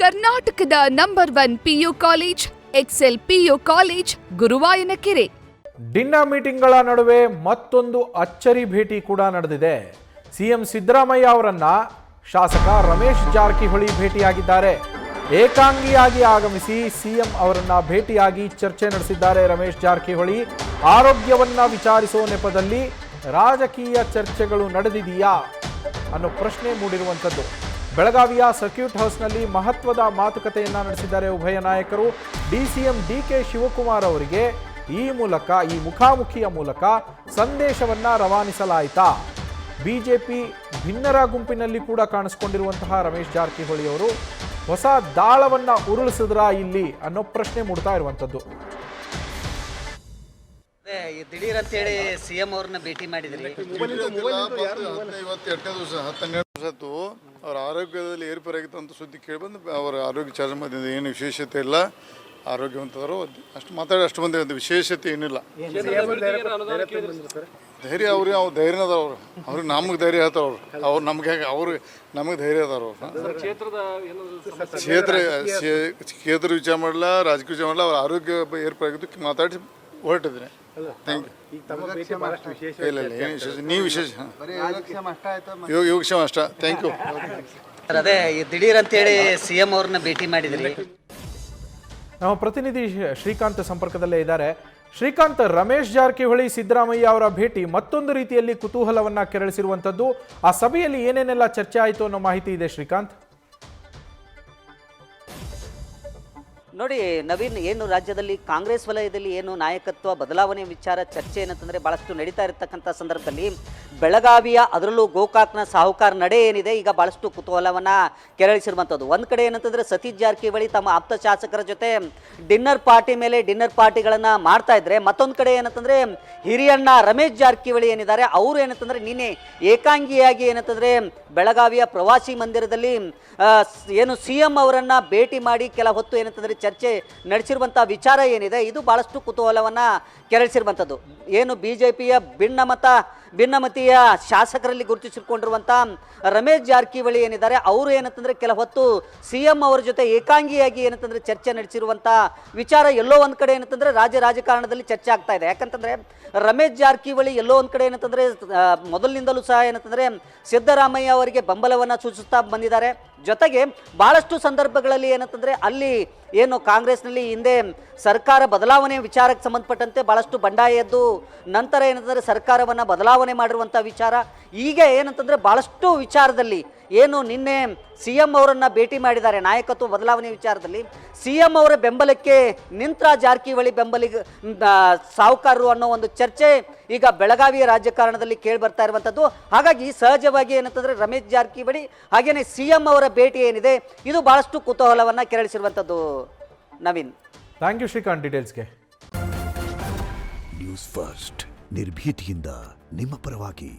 ಕರ್ನಾಟಕದ number 1 PU college Excel PU college Guruvayanakere. Dinner ಮೀಟಿಂಗ್ಗಳ ನಡುವೆ ಮತ್ತೊಂದು ಅಚ್ಚರಿ ಭೇಟಿ ಕೂಡ ನಡೆದಿದೆ. ಸಿಎಂ ಸಿದ್ದರಾಮಯ್ಯ ಅವರನ್ನ ಶಾಸಕ ರಮೇಶ್ ಜಾರಕಿಹೊಳಿ ಭೇಟಿಯಾಗಿದ್ದಾರೆ. ಏಕಾಂಗಿಯಾಗಿ ಆಗಮಿಸಿ ಸಿಎಂ ಅವರನ್ನ ಭೇಟಿಯಾಗಿ ಚರ್ಚೆ ನಡೆಸಿದ್ದಾರೆ. ರಮೇಶ್ ಜಾರಕಿಹೊಳಿ ಆರೋಗ್ಯವನ್ನ ವಿಚಾರಿಸುವ ನೆಪದಲ್ಲಿ ರಾಜಕೀಯ ಚರ್ಚೆಗಳು ನಡೆದಿದೆಯಾ ಅನ್ನೋ ಪ್ರಶ್ನೆ ಮೂಡಿರುವಂಥದ್ದು. ಬೆಳಗಾವಿಯ ಸರ್ಕ್ಯೂಟ್ ಹೌಸ್ನಲ್ಲಿ ಮಹತ್ವದ ಮಾತುಕತೆಯನ್ನ ನಡೆಸಿದ್ದಾರೆ ಉಭಯ ನಾಯಕರು. ಡಿಸಿಎಂ DK ಶಿವಕುಮಾರ್ ಅವರಿಗೆ ಈ ಮುಖಾಮುಖಿಯ ಮೂಲಕ ಸಂದೇಶವನ್ನ ರವಾನಿಸಲಾಯಿತಾ? ಬಿಜೆಪಿ ಭಿನ್ನರ ಗುಂಪಿನಲ್ಲಿ ಕೂಡ ಕಾಣಿಸಿಕೊಂಡಿರುವಂತಹ ರಮೇಶ್ ಜಾರಕಿಹೊಳಿ ಅವರು ಹೊಸ ದಾಳವನ್ನ ಉರುಳಿಸಿದ್ರಾ ಇಲ್ಲಿ ಅನ್ನೋ ಪ್ರಶ್ನೆ ಮೂಡ್ತಾ ಇರುವಂತದ್ದು. ದಿಢೀರ್ ಅಂತೇಳಿ ಸಿಎಂ ಅವ್ರನ್ನ ಭೇಟಿ ಮಾಡಿದ್ರಿ. ಅವರ ಆರೋಗ್ಯದಲ್ಲಿ ಏರ್ಪೇರಾಗಿತ್ತು ಅಂತ ಸುದ್ದಿ ಕೇಳಿಬಂದು ಅವರ ಆರೋಗ್ಯ ವಿಚಾರ ಮಾಡಿದ ಏನು ವಿಶೇಷತೆ ಇಲ್ಲ, ಆರೋಗ್ಯವಂತದರು ಅಷ್ಟು ಮಾತಾಡಿ ಅಷ್ಟು ಮಂದಿ ಅಂತ ವಿಶೇಷತೆ ಏನಿಲ್ಲ. ಧೈರ್ಯ ಅವ್ರಿಗೆ ಅವ್ರು ಧೈರ್ಯ ಅದಾರ ಅವ್ರಿಗೆ ನಮಗೆ ಧೈರ್ಯ ಹೇಳ್ತಾರೆ ಅವ್ರು ನಮಗೆ ಧೈರ್ಯ ಅದಾರ ಕ್ಷೇತ್ರ ವಿಚಾರ ಮಾಡಲ್ಲ, ರಾಜಕೀಯ ವಿಚಾರ ಮಾಡಲ್ಲ, ಅವ್ರ ಆರೋಗ್ಯ ಏರ್ಪೇರಾಗಿದ್ದು ಮಾತಾಡಿ ಹೊರಟಿದ್ದೀನಿ. Thank you. ಇಲ್ಲ ಏನು ವಿಶೇಷ, ನೀವು ವಿಶೇಷ ಯೋಗಕ್ಷೇಮ ಅಷ್ಟ. Thank you. ಅದೇ ದಿಢೀರ್ ಅಂತೇಳಿ ಸಿಎಂ ಅವ್ರನ್ನ ಭೇಟಿ ಮಾಡಿದ್ರಿ. ನಮ್ಮ ಪ್ರತಿನಿಧಿ ಶ್ರೀಕಾಂತ್ ಸಂಪರ್ಕದಲ್ಲೇ ಇದ್ದಾರೆ. ಶ್ರೀಕಾಂತ್, ರಮೇಶ್ ಜಾರಕಿಹೊಳಿ ಸಿದ್ದರಾಮಯ್ಯ ಅವರ ಭೇಟಿ ಮತ್ತೊಂದು ರೀತಿಯಲ್ಲಿ ಕುತೂಹಲವನ್ನ ಕೆರಳಿಸಿರುವಂಥದ್ದು. ಆ ಸಭೆಯಲ್ಲಿ ಏನೇನೆಲ್ಲ ಚರ್ಚೆ ಆಯಿತು ಅನ್ನೋ ಮಾಹಿತಿ ಇದೆ ಶ್ರೀಕಾಂತ್? ನೋಡಿ ನವೀನ್, ಏನು ರಾಜ್ಯದಲ್ಲಿ ಕಾಂಗ್ರೆಸ್ ವಲಯದಲ್ಲಿ ಏನು ನಾಯಕತ್ವ ಬದಲಾವಣೆ ವಿಚಾರ ಚರ್ಚೆ ಏನಂತಂದರೆ ಭಾಳಷ್ಟು ನಡೀತಾ ಇರತಕ್ಕಂಥ ಸಂದರ್ಭದಲ್ಲಿ ಬೆಳಗಾವಿಯ ಅದರಲ್ಲೂ ಗೋಕಾಕ್ನ ಸಾಹುಕಾರ ನಡೆ ಏನಿದೆ ಈಗ ಭಾಳಷ್ಟು ಕುತೂಹಲವನ್ನು ಕೆರಳಿಸಿರುವಂಥದ್ದು. ಒಂದು ಕಡೆ ಏನಂತಂದರೆ ಸತೀಶ್ ಜಾರಕಿಹೊಳಿ ತಮ್ಮ ಆಪ್ತ ಶಾಸಕರ ಜೊತೆ ಡಿನ್ನರ್ ಪಾರ್ಟಿಗಳನ್ನು ಮಾಡ್ತಾ ಇದ್ರೆ, ಮತ್ತೊಂದು ಕಡೆ ಏನಂತಂದರೆ ಹಿರಿಯಣ್ಣ ರಮೇಶ್ ಜಾರಕಿಹೊಳಿ ಏನಿದ್ದಾರೆ ಅವರು ಏನಂತಂದರೆ ನಿನ್ನೆ ಏಕಾಂಗಿಯಾಗಿ ಏನಂತಂದರೆ ಬೆಳಗಾವಿಯ ಪ್ರವಾಸಿ ಮಂದಿರದಲ್ಲಿ ಏನು ಸಿಎಂ ಅವರನ್ನು ಭೇಟಿ ಮಾಡಿ ಕೆಲ ಹೊತ್ತು ಏನಂತಂದರೆ ಚರ್ಚೆ ನಡೆಸಿರುವಂಥ ವಿಚಾರ ಏನಿದೆ ಇದು ಭಾಳಷ್ಟು ಕುತೂಹಲವನ್ನು ಕೆರಳಿಸಿರುವಂಥದ್ದು. ಏನು ಬಿಜೆಪಿಯ ಭಿನ್ನಮತೀಯ ಶಾಸಕರಲ್ಲಿ ಗುರುತಿಸಿಕೊಂಡಿರುವಂಥ ರಮೇಶ್ ಜಾರಕಿಹೊಳಿ ಏನಿದ್ದಾರೆ ಅವರು ಏನಂತಂದರೆ ಕೆಲ ಹೊತ್ತು ಸಿಎಂ ಅವರ ಜೊತೆ ಏಕಾಂಗಿಯಾಗಿ ಏನಂತಂದರೆ ಚರ್ಚೆ ನಡೆಸಿರುವಂಥ ವಿಚಾರ ಎಲ್ಲೋ ಒಂದು ಕಡೆ ಏನಂತಂದರೆ ರಾಜಕಾರಣದಲ್ಲಿ ಚರ್ಚೆ ಆಗ್ತಾ ಇದೆ. ಯಾಕಂತಂದರೆ ರಮೇಶ್ ಜಾರಕಿಹೊಳಿ ಎಲ್ಲೋ ಒಂದು ಕಡೆ ಏನಂತಂದರೆ ಮೊದಲಿನಿಂದಲೂ ಸಹ ಏನಂತಂದರೆ ಸಿದ್ದರಾಮಯ್ಯ ಅವರಿಗೆ ಬೆಂಬಲವನ್ನು ಸೂಚಿಸ್ತಾ ಬಂದಿದ್ದಾರೆ. ಜೊತೆಗೆ ಭಾಳಷ್ಟು ಸಂದರ್ಭಗಳಲ್ಲಿ ಏನಂತಂದರೆ ಅಲ್ಲಿ ಏನು ಕಾಂಗ್ರೆಸ್ನಲ್ಲಿ ಹಿಂದೆ ಸರ್ಕಾರ ಬದಲಾವಣೆ ವಿಚಾರಕ್ಕೆ ಸಂಬಂಧಪಟ್ಟಂತೆ ಭಾಳಷ್ಟು ಬಂಡಾಯ ಎದ್ದು ನಂತರ ಏನಂತಂದರೆ ಸರ್ಕಾರವನ್ನು ಬದಲಾವಣೆ ಮಾಡಿರುವಂಥ ವಿಚಾರ, ಈಗ ಏನಂತಂದರೆ ಭಾಳಷ್ಟು ವಿಚಾರದಲ್ಲಿ ಏನು ನಿನ್ನೆ ಸಿಎಂ ಅವರನ್ನು ಭೇಟಿ ಮಾಡಿದ್ದಾರೆ ನಾಯಕತ್ವ ಬದಲಾವಣೆ ವಿಚಾರದಲ್ಲಿ ಸಿಎಂ ಅವರ ಬೆಂಬಲಕ್ಕೆ ನಿಂತ್ರ ಜಾರಕಿಹೊಳಿ ಬೆಂಬಲಿಗ ಸಾಹುಕಾರರು ಅನ್ನೋ ಒಂದು ಚರ್ಚೆ ಈಗ ಬೆಳಗಾವಿಯ ರಾಜಕಾರಣದಲ್ಲಿ ಕೇಳಿ ಬರ್ತಾ ಇರುವಂಥದ್ದು. ಹಾಗಾಗಿ ಸಹಜವಾಗಿ ಏನಂತಂದರೆ ರಮೇಶ್ ಜಾರಕಿಹೊಳಿ ಹಾಗೆಯೇ ಸಿಎಂ ಅವರ ಭೇಟಿ ಏನಿದೆ ಇದು ಭಾಳಷ್ಟು ಕುತೂಹಲವನ್ನು ಕೆರಳಿಸಿರುವಂಥದ್ದು. ನವೀನ್, ಥ್ಯಾಂಕ್ ಯು ಶ್ರೀಕಾಂತ್ ಡೀಟೇಲ್ಸ್ಗೆ. ನ್ಯೂಸ್ ಫಸ್ಟ್ ನಿರ್ಭೀತಿಯಿಂದ ನಿಮ್ಮ ಪರವಾಗಿ.